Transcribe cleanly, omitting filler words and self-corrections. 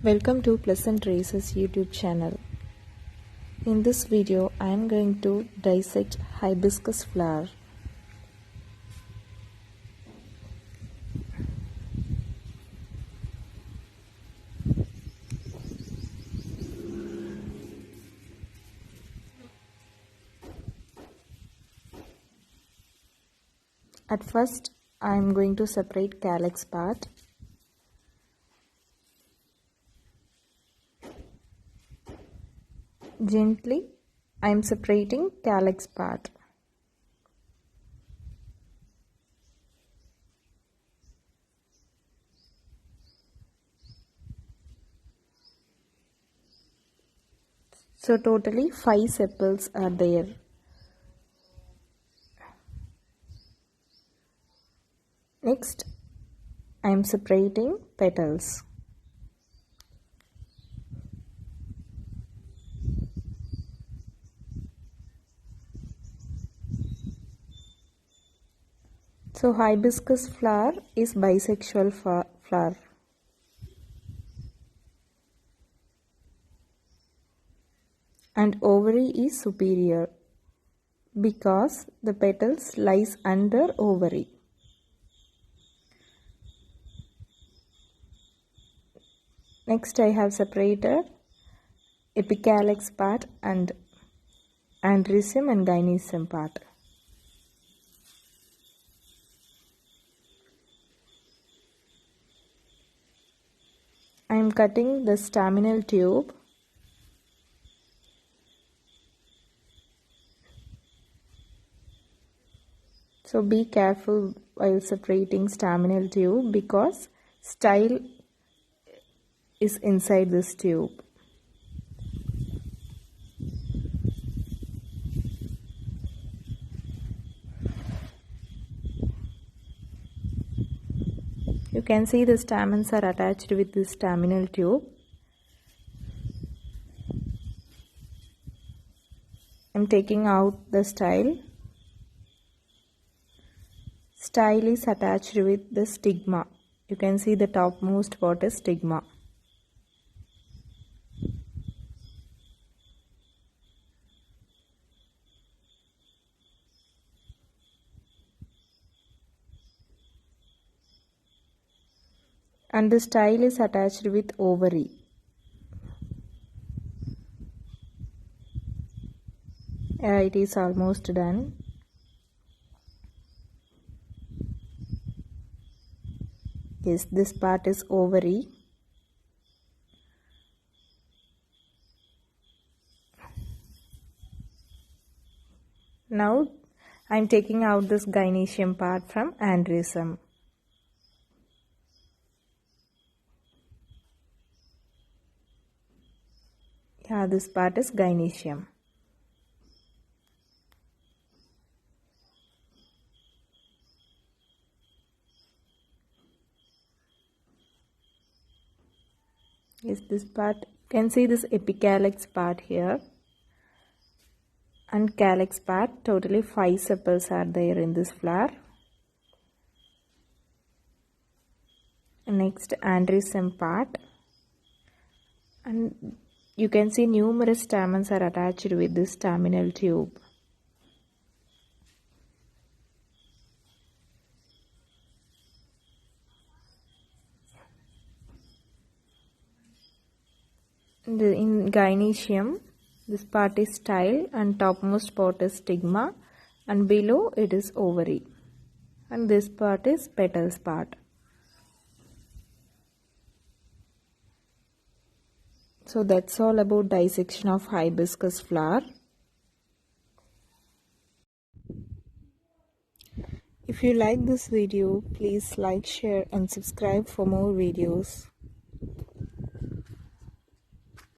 Welcome to Pleasant Races YouTube channel. In this video I am going to dissect hibiscus flower. At first I am going to separate calyx part. Gently I am separating calyx part. So totally 5 sepals are there. Next I am separating petals. So hibiscus flower is bisexual flower. And ovary is superior because the petals lies under ovary. Next I have separated epicalyx part and andrecium and gynoecium part. I am cutting the staminal tube. So be careful while separating staminal tube because style is inside this tube. You can see the stamens are attached with this staminal tube. I am taking out the style. Style is attached with the stigma. You can see the topmost part is stigma. And the style is attached with ovary. It is almost done. Yes, this part is ovary. Now I am taking out this gynoecium part from andrecium. Yeah, this part is gynoecium. Yes, this part, you can see this epicalyx part here. And calyx part, totally 5 sepals are there in this flower. Next andrecium part. And you can see numerous stamens are attached with this staminal tube. In gynoecium, this part is style and topmost part is stigma and below it is ovary. And this part is petals part. So that's all about dissection of hibiscus flower. If you like this video, please like, share and subscribe for more videos.